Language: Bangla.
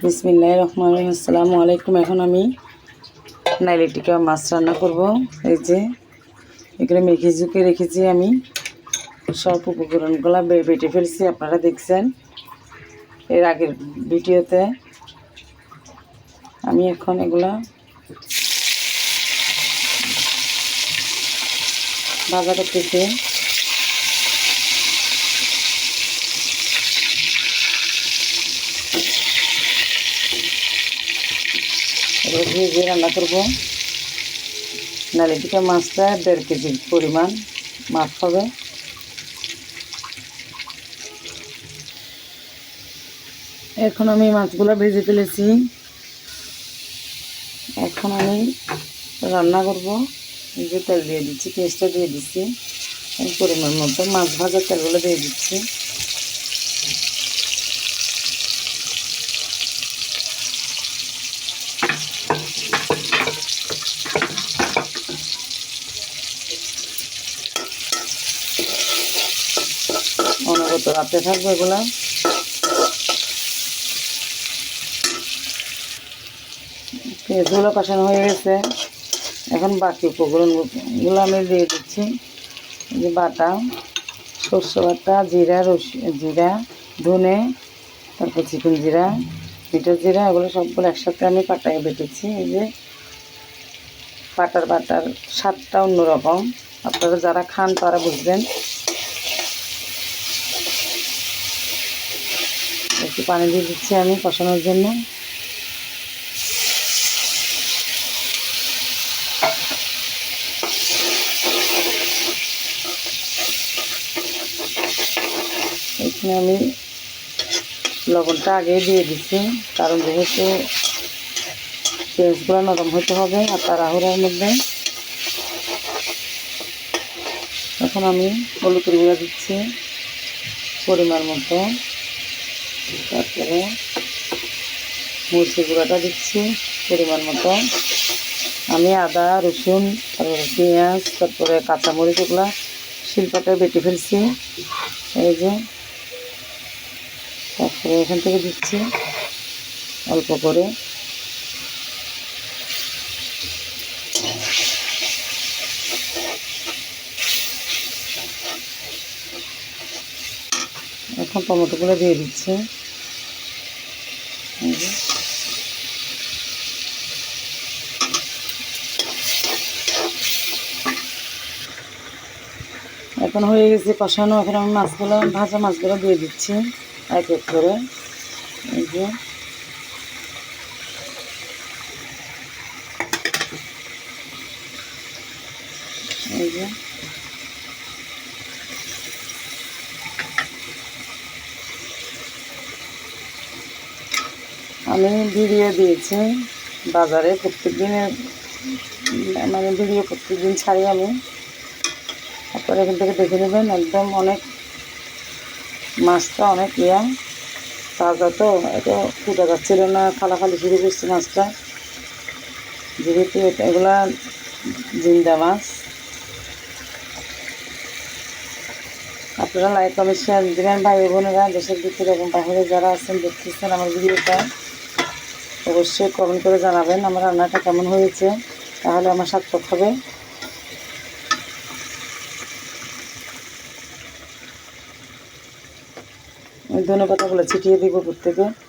বিসমিল্লাহির রহমানির রহিম। আসসালামু আলাইকুম। এখন আমি নাইলি টিকা মাছ রান্না করব। এই যে এখানে মেখে ঝুঁকে রেখেছি, আমি সব উপকরণগুলো বেটে ফেলছি, আপনারা দেখছেন এর আগের ভিডিওতে। আমি এখন এগুলা ভাজা করতেছি। এগুলো ভেজে রান্না করবো। নাইলি টিকা মাছটা 1.5 কেজি পরিমাণ মাছ হবে। এখন আমি মাছগুলো ভেজে ফেলেছি, এখন আমি রান্না করব। এই যে তেল দিয়ে দিচ্ছি, পেঁয়াজটা দিয়ে দিচ্ছি, পরিমাণ মতো মাছ ভাজার তেলগুলো দিয়ে দিচ্ছি। অনবরত রাতে থাকবে এগুলা। পেঁয়াজগুলো কষানো হয়ে গেছে, এখন বাকি উপকরণগুলো আমি দিয়ে দিচ্ছি। যে বাটা সরষে বাটা, জিরা, জিরা, ধনে, তারপর চিকন জিরা, মিঠা জিরা, এগুলো সবগুলো একসাথে আমি পাটায় বেটেছি। এই যে বাটার স্বাদটা অন্যরকম, আপনারা যারা খান তারা বুঝবেন। একটু পানি দিয়ে দিচ্ছি আমি কষানোর জন্য। এখানে আমি লবণটা আগেই দিয়ে দিচ্ছি, কারণ যেহেতু পেঁয়াজগুলো নরম হতে হবে আর তাড়াহুড়োর মধ্যে। এখন আমি হলুদের গুঁড়া দিচ্ছি পরিমাণ মতো, তারপরে মরিচের গুঁড়াটা দিচ্ছি পরিমাণ মতো। আমি আদা, রসুন, তারপরে পেঁয়াজ, তারপরে কাঁচামরিচ এগুলো শিলপাটায় বেটে ফেলছি। এই যে তারপরে এখান থেকে দিচ্ছি অল্প করে। এখন টমেটোগুলো দিয়ে দিচ্ছি। এখন হয়ে গেছে কষানো। এখন আমি ভাজা মাছগুলো দিয়ে দিচ্ছি এক এক করে। এই যে এই যে আমি ভিডিও দিয়েছি বাজারে, প্রত্যেক দিনের মানে ভিডিও প্রত্যেক দিন ছাড়ি আমি। আপনারা এখান থেকে দেখে নেবেন, একদম অনেক মাছটা অনেক তাজা, তো এটা ফুটা যাচ্ছিল না, খালাখালি শুরু করছে মাছটা, যেহেতু এগুলা জিন্দা মাছ। আপনারা লাইক কমেন্ট শেয়ার দেবেন ভাই বোনেরা, দেশের ভিতরে এবং বাইরে যারা আছেন দেখতেছেন আমার ভিডিওটা, অবশ্যই কমেন্ট করে জানাবেন আমার রান্নাটা কেমন হয়েছে, তাহলে আমার সার্থক হবে। ধন্যবাদগুলো ছিটিয়ে দিব প্রত্যেকে।